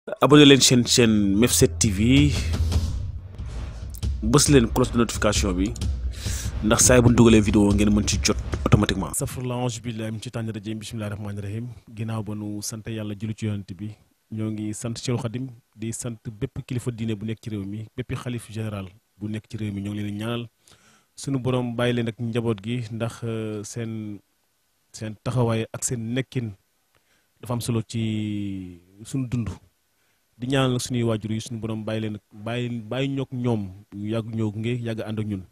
abonné leen chaîne Mef7 TV bës leen cloche de notification bi ndax saa bu ñu dugalee vidéo ngeen mën ci jot automatiquement. safurlah auzu billahi min shaytaani rajim bismillahi rahmaani rahim ginnaaw ba nu sant yàlla julli ci yonent bi ñoo ngi sant Cheikhul Khadim di sant bépp kilifa diine bu nekk ci réew mi bépp xalif général bu nekk ci réew mi ñoo ngi leen ñaanal sunu borom bàyyi leen ak njaboot gi ndax seen taxawaay ak seen nekkin dafa am solo ci sunu dund. di ñaanal suñuy waajur yi suñu borom bàyyi leen bàyyi ñoog ñoom yàgg ñoo nge yàgg ànd ak ñun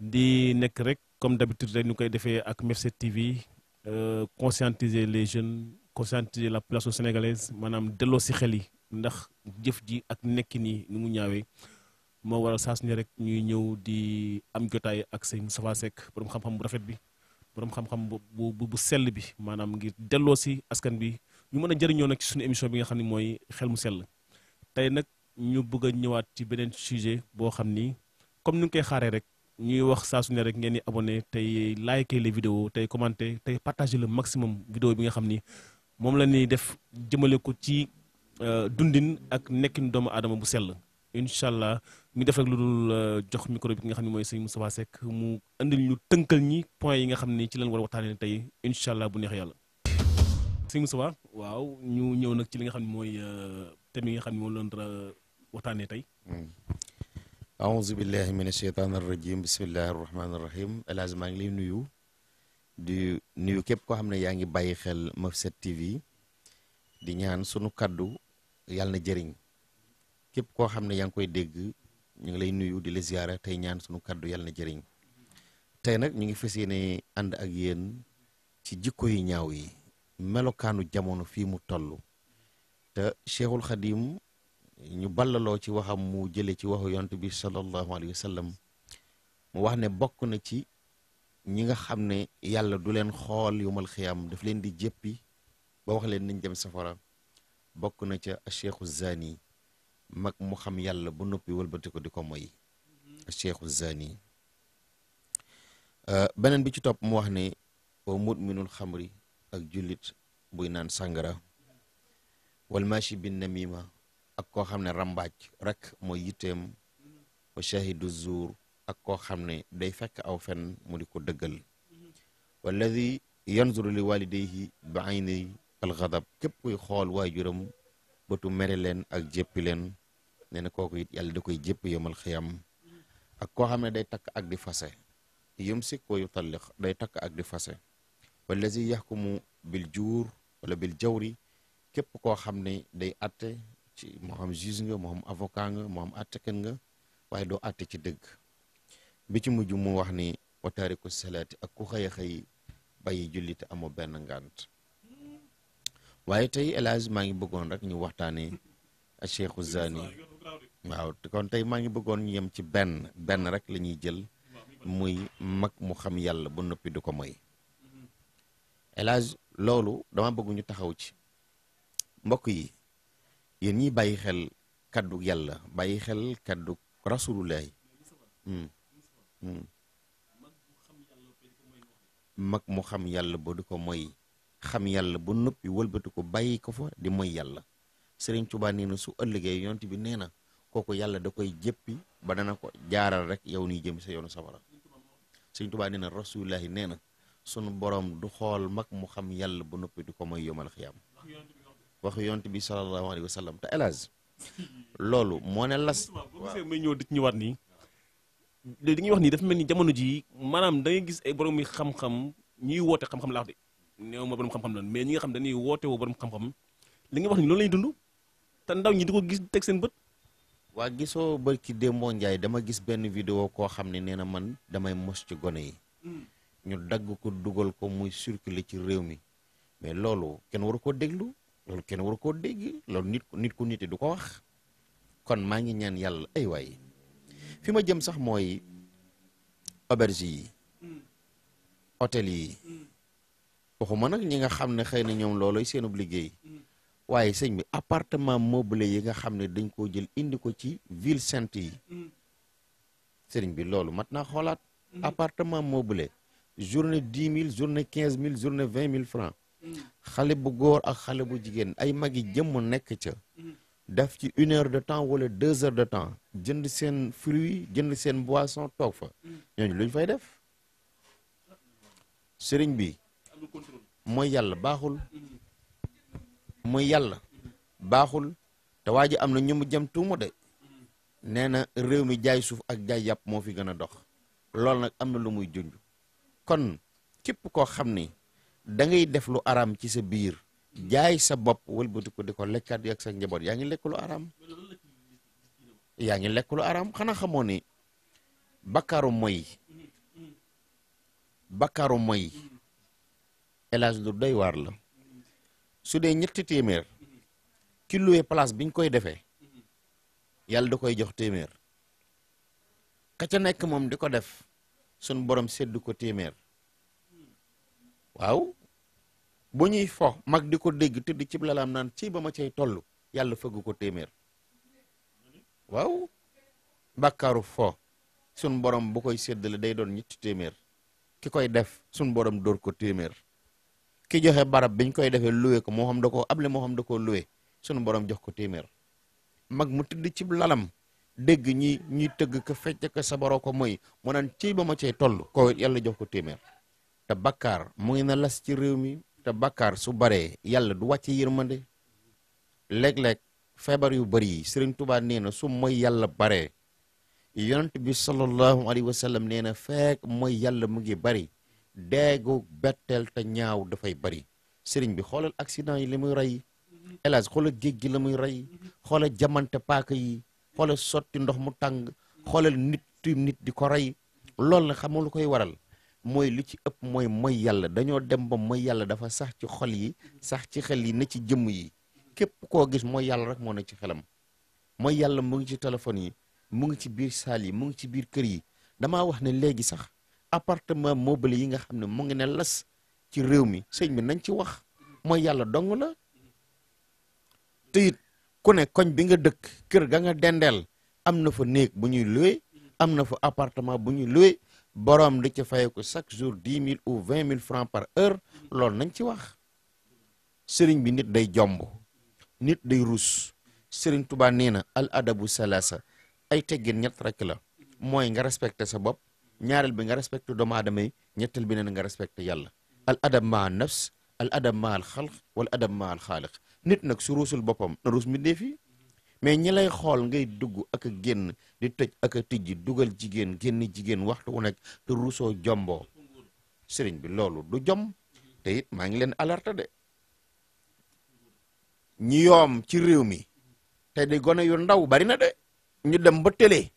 di nekk rek comme d'habitude rek ñu koy defee ak Mef7 TV conscientiser les jeunes conscientiser la population sénégalaise maanaam delloo si xel yi ndax jëf ji ak nekkin yi ni mu ñaawee moo waral saa su ne rek ñuy ñëw di am jotaay ak sëñ Moustapha Seck borom xam-xam bu rafet bi borom xam-xam bu sell bi maanaam ngir delloo si askan bi. ñu mën a jëriñoo nag ci suñu émission bi nga xam ne mooy xel mu sell tey nag ñu bëgg a ñëwaat ci beneen sujet boo xam ni comme ni ñu koy xaaree rek ñuy wax saa su ne rek ngeen di abonné tey liker les vidéos tey commenter tey partager le maximum vidéo bi nga xam ni moom la ñuy def jëmale ko ci dundin ak nekkin doomu aadama bu sell incha allah ñu def rek lu dul jox micro bi nga xam ne mooy sëñ Moustapha Seck mu andil ñu tënkal ñi point yi nga xam ni ci leen war a waxtaanee tey incha allah bu neex yàlla. sëñ Moustapha waaw ñu ñëw nag ci li nga xam ne mooy thème yi nga xam ne moom la ñu waxtaanee tey. aouzu billahi min asheytaan arrajim bismillahi arrahmani arrahim El Hadj maa ngi lay nuyu di nuyu képp koo xam ne yaa ngi bàyyi xel Mef7 TV di ñaan sunu kaddu yàlla na jëriñ képp koo xam ne yaa ngi koy dégg ñu ngi lay nuyu di la ziyaara tey ñaan sunu kaddu yàlla na jëriñ tey nag ñu ngi fas yéene ànd ak yéen ci jikko yu ñaaw yi. melokaanu jamono fii mu toll te Cheikhul Khadim ñu ballaloo ci waxam mu jële ci waxu yonent bi sallallahu alayhi wa sallam mu wax ne bokk na ci ñi nga xam ne yàlla du leen xool yumal xiyam daf leen di jéppi ba wax leen nañ dem safara bokk na ca Cheikhu Zani mag mu xam yàlla ba noppi wëlbati ko di ko moy Cheikhu Zani beneen bi ci topp mu wax ne wa mudminul xamri ak jullit buy naan sàngara wal machi bin namima ak koo xam ne rambaaj rek mooy yitteem wa shahidu zuur ak koo xam ne day fekk aw fen mu di ko dëggal walladi yanzuru li walidayhi bi ayni alxadab képp kuy xool waajuram bëtu mere leen ak jéppi leen nee na kooku it yàlla da koy jépp yomal xiyam ak koo xam ne day takk ak di fase yumsik wa yutalliq day takk ak di fase wallazi yaxkumu bil juur wala bil jawri képp koo xam ne day atte ci moo xam juge nga moo xam avocat nga moo xam attekat nga waaye doo atte ci dëgg bi ci mujj mu wax ni wa taariku salaati ak ku xëy a xëy bàyyi julli te amoo benn ngànt waaye tey El Hadj maa ngi bëggoon rek ñu waxtaanee ak Cheikhu Zani waaw kon tey maa ngi bëggoon ñu yem ci benn rek la ñuy jël muy mag mu xam yàlla ba noppi du ko moy El Hadj loolu dama bëgg ñu taxaw ci mbokk yi yéen ñi bàyyi xel kaddu yàlla bàyyi xel kaddu rasulullahi mag mu xam yàlla ba du ko moy xam yàlla ba noppi wëlbati ko bàyyi ko fa di moy yàlla Sëriñ Tuubaa nee na su ëllëgee yonent bi nee na kooku yàlla da koy jéppi ba dana ko jaaral rek yow nii jëm sa yoonu safara Sëriñ Tuubaa nee na rasulullahi nee na sunu borom du xool mag mu xam yàlla ba noppi du ko mooy yomal xiyam waxu yonent bi sallallahu alayhi wa sallam te El Hadj loolu moo ne las. waaw may ñëw di ci ñëwaat nii léegi dañuy wax nii dafa mel ni jamono jii maanaam da ngay gis ay borom yi xam-xam ñuy woote xam-xam laa wax de néew ma borom xam-xam lan mais ñi nga xam dañuy woote woo borom xam-xam li nga wax ni loolu lañuy dund te ndaw ñi di ko gis teg seen bët. waa gisoo barki Demba Ndiaye dama gis benn vidéo koo xam ne nee na man damay mos ci gone yi. ñu dagg ko dugal ko muy circuler ci réew mi mais loolu kenn waru koo déglu loolu kenn waru koo dégg loolu nit ku nite du ko wax kon maa ngi ñaan yàlla ay waay fi ma jëm sax mooy auberge yi hôtel yi waxuma nag ñi nga xam ne xëy na ñoom looloy seenub liggéey waaye sëñ bi appartement meublé yi nga xam ne dañ koo jël indi ko ci ville sainte yi sëriñ bi loolu mat naa xoolaat appartement meublé journée 10 000 journée 15 000 journée 20 000 francs xale bu góor ak xale bu jigéen ay magi jëmm nekk ca def ci 1 heure de temps wala 2 heures de temps jënd seen fruit jënd seen boisson toog fa ñooñu luñ fay def sëriñ bi mooy yàlla baaxul mooy yàlla baaxul te waa ji am na ñu mu jëm tuuma de nee na réew mi jaay suuf ak jaay yàpp moo fi gën a dox loolu nag am na lu muy junj kon képp koo xam ni da ngay def lu araam ci sa biir jaay sa bopp wëlbati ko di ko lekkaat ak sa njaboot yaa ngi lekk lu araam yaa ngi lekk lu araam xanaa xamoo ni bakkaaru moy élage lu doy waar la su dee 3 téeméer ki loué place biñ koy defee yàlla da koy jox téeméer ka ca nekk moom di ko def sun borom seddu ko téeméer waaw bu ñuy fo mag di ko dégg tëdd ci lalaam naan ci ba ma cay toll yàlla fëgg ko téeméer waaw bàkkaaru fo sun borom bu koy séddale day doon 3 téeméer ki koy def sun borom dóor ko téeméer ki joxe barab biñ koy defee loué ko moo xam da koo able moo xam da koo loué sunu borom jox ko téeméer mag mu tëdd ci lalam dégg ñuy tëgg ko fecc ko sabaroo ko mooy mu naan ci ba ma cay toll ko yàlla jox ko téeméer te bakkaar mu ngi na las ci réew mi te bakkaar su baree yàlla du wàcce yërmande léeg-léeg feebar yu bari yi Sëriñ Tuubaa nee na su mooy yàlla baree yonent bi sallallahu alayhi wa sallam nee na fekk mooy yàlla mu ngi bari deegu betteel te ñaaw dafay bari sëriñ bi xoolal accident yi li muy rey hélas xoolal géej gi la muy rey xoolal jamante paaka yi xoolal sotti ndox mu tàng xoolal nit tiim nit di ko rey loolu na xam lu koy waral mooy li ci ëpp mooy yàlla dañoo dem ba mooy yàlla dafa sax ci xol yi sax ci xel yi ne ci jëmm yi képp koo gis mooy yàlla rek moo ne ci xelam mooy yàlla mu ngi ci téléphone yi mu ngi ci biir saal yi mu ngi ci biir kër yi damaa wax ne léegi sax appartement meublé yi nga xam ne mu ngi ne las ci réew mi sëñ bi nañ ci wax mooy yàlla dong la te it ku ne koñ bi nga dëkk kër ga nga dendeel am na fa néeg bu ñuy loué am na fa appartement bu ñuy loué borom di ci fay ko chaque jour 10 000 ou 20 000 francs par heure loolu nañ ci wax sëriñ bi nit day jomb nit day rus sëriñ Tuubaa nee na al adabu salasa ay teggin ñett rek la mooy nga respecté sa bopp ñaareel bi nga respecté doomu aadama yi ñetteel bi nee na nga respecté yàlla al adab maa nafs al adab maa al xalq wala adab maa al xaaliq nit nag su ruusul boppam na ruus mbindéef yi mais ñi lay xool ngay dugg ak a génn di tëj ak a tijji dugal jigéen génn jigéen waxtu wu nekk te ruusoo jomboo sëriñ bi loolu du jom te it maa ngi leen alerte de ñi yoom ci réew mi te di gone yu ndaw bari na de ñu dem ba télé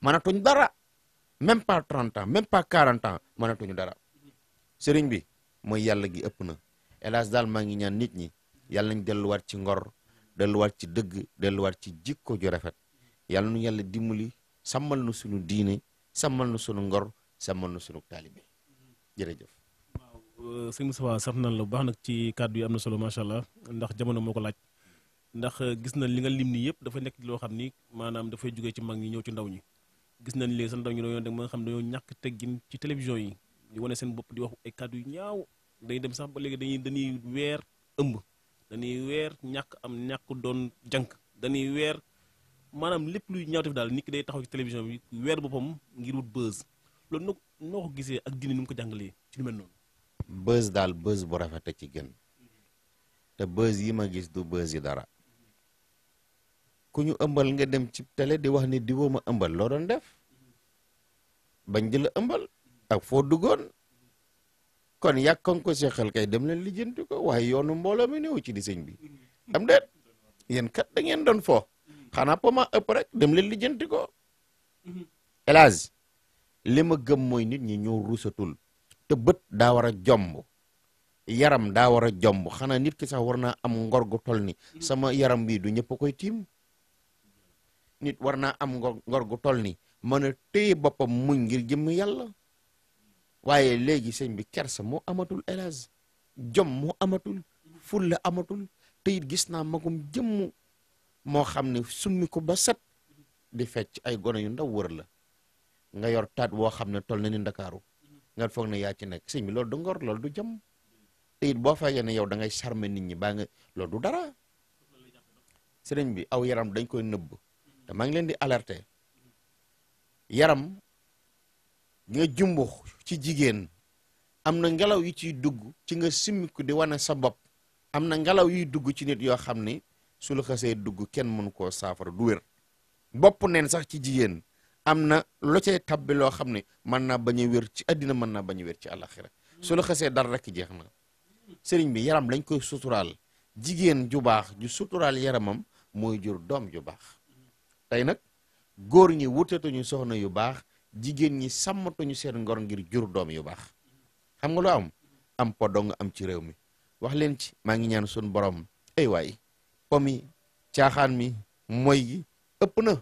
mënatuñ dara même pas 30 ans même pas 40 ans mënatuñu dara sëriñ bi mooy yàlla gi ëpp na hélas daal maa ngi ñaan nit ñi yàlla nañ delluwaat ci ngor delluwaat ci dëgg delluwaat ci jikko ju rafet yàlla nu yàlla dimbali sàmmal nu sunu diine sàmmal nu sunu ngor sàmmal nu sunu taalibe jërëjëf. waaw sëñ Moustapha sant nañ la bu baax nag ci kàddu yi am na solo macha allah ndax jamono moo ko laaj ndax gis nañ li nga lim nii yëpp dafa nekk loo xam ni maanaam dafay jógee ci mag ñi ñëw ci ndaw ñi gis nañ léegi sa ndaw ñi dañoo dem ba nga xam dañoo ñàkk teggin ci télévision yi di wane seen bopp di wax ay kàddu yu ñaaw day dem sax ba léegi dañuy weer ëmb dañuy weer ñàkk am ñàkk doon jànk dañuy weer maanaam lépp luy ñaawteef daal nit ki day taxaw ci télévision bi weer boppam ngir wut buzz loolu noo ko gisee ak diine nu mu ko jàngalee ci lu mel noonu. buzz daal buzz bu rafet a ci gën te buzz yi ma gis du buzz yi dara ku ñu ëmbal nga dem ci télé di wax ni diwoo ma ëmbal loo doon def bañ di la ëmbal ak foo duggoon kon yàkkan ko seexal kay dem leen lijjanti ko waaye yoonu mbooloo mi néew ci di sëñ bi am déet yéen kat da ngeen doon foo xanaa pa ma ëpp rek dem leen lijjanti ko elage li ma gëm mooy nit ñi ñoo ruusatul te bët daa war a jomb yaram daa war a jomb xanaa nit ki sax war naa am ngor gu toll ni sama yaram bii du ñëpp a koy tiim nit war naa am ngor gu toll ni mën a téye boppam muñ ngir jëmm yàlla waaye léegi sëñ bi kersa moo amatul élage jom moo amatul fulla amatul te it gis naa magum jëmm moo xam ne summi ko ba set di fecc ay gone yu ndaw wër la nga yor taat woo xam ne toll na ni Ndakaaru nga foog ne yaa ci nekk sëñ bi loolu du ngor loolu du jom te it boo fekkee ne yow da ngay charmer nit ñi baa nga loolu du dara sëriñ bi aw yaram dañ koy nëbb te maa ngi leen di alerter yaram nga jumbux ci jigéen am na ngelaw yi ciy dugg ci nga simmiku di wane sa bopp am na ngelaw yuy dugg ci nit yoo xam ni su la xasee dugg kenn mënu koo saafara du wér bopp neen sax ci jigéen am na lo cay tabbi loo xam ne mën naa bañ a wér ci àddina mën naa bañ a wér ci àllaxira su la xasee dara rek jeex na sëriñ bi yaram lañ koy suturaal jigéen ju baax ju suturaal yaramam mooy jur doom ju baax tey nag góor ñi wutatuñu soxna yu baax jigéen ñi sàmmatuñu seen ngor ngir jur doom yu baax xam nga lu am po dong am ci réew mi wax leen ci maa ngi ñaan suñu borom ay waay po mi caaxaan mi mooy gi ëpp na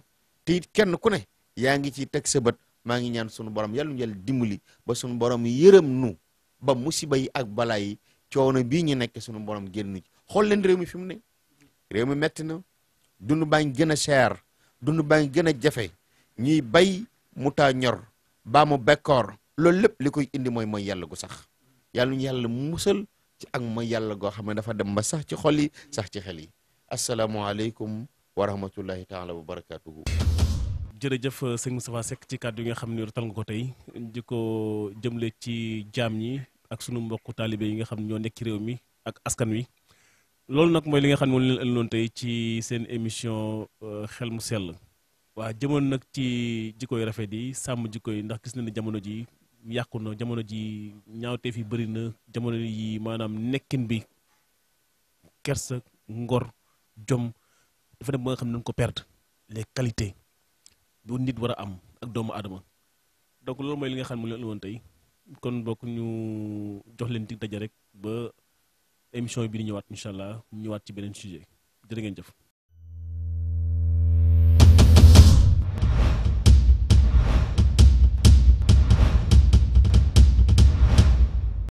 te it kenn ku ne yaa ngi ci teg sa bët maa ngi ñaan sunu borom yàlla ñu yàlla dimbali ba sunu borom yërëm nu ba musiba yi ak balaa yi coono bii ñu nekk sunu borom génn ci xool leen réew mi fi mu ne réew mi metti na dund baa ngi gën a cher dund baa ngi gën a jafe ñuy bay mu taa ñor baa mu bekkoor loolu lépp li koy indi mooy yàlla gu sax yàlla ñu yàlla musal ci ak mooy yàlla goo xam ne dafa dem ba sax ci xol yi sax ci xel yi asalaamualeykum wa rahmatullahi taala wa barakatuhu jërëjëf sëñ Moustapha Seck ci kàddu yi nga xam ne rotal nga ko tey di ko jëmle ci jaam ñi ak sunu mbokku taalibe yi nga xam ne ñoo nekk ci réew mi ak askan wi loolu nag mooy li nga xam ne moom leen ëndoon tey ci seen émission xel mu sell waa jëmoon nag ci jikko yu rafet yi sàmm jikko yi ndax gis na ne jamono ji yàqu na jamono ji ñaawteef yi bëri na jamono yi maanaam nekkin bi kersa ngor jom dafa dem ba nga xam ne dañ ko perdre les qualités bu nit war a am ak doomu aadama donc loolu mooy li nga xam ne mu leen woon tey kon bokk ñu jox leen dig daje rek ba émission bi di ñëwaat incha allah ñëwaat ci beneen sujet jërë ngeen jëf